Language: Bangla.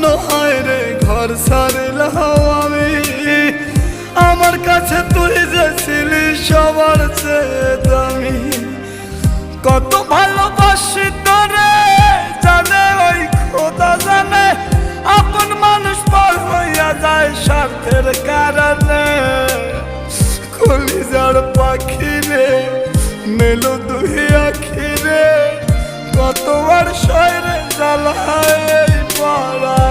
জন্য হয় রে ঘর ছাড়লাম আমি, আমার কাছে তুই যে ছিলি সবার চেয়ে দামি। কত ভালোবাসি তোরে জানে ওই খোদা জানে, আপন মানুষ পর হইয়া যায় স্বার্থের কারণে। কলিজার পাখি রে মেলো দুই আখি রে, কতবার শয়রে জ্বালায় পড়া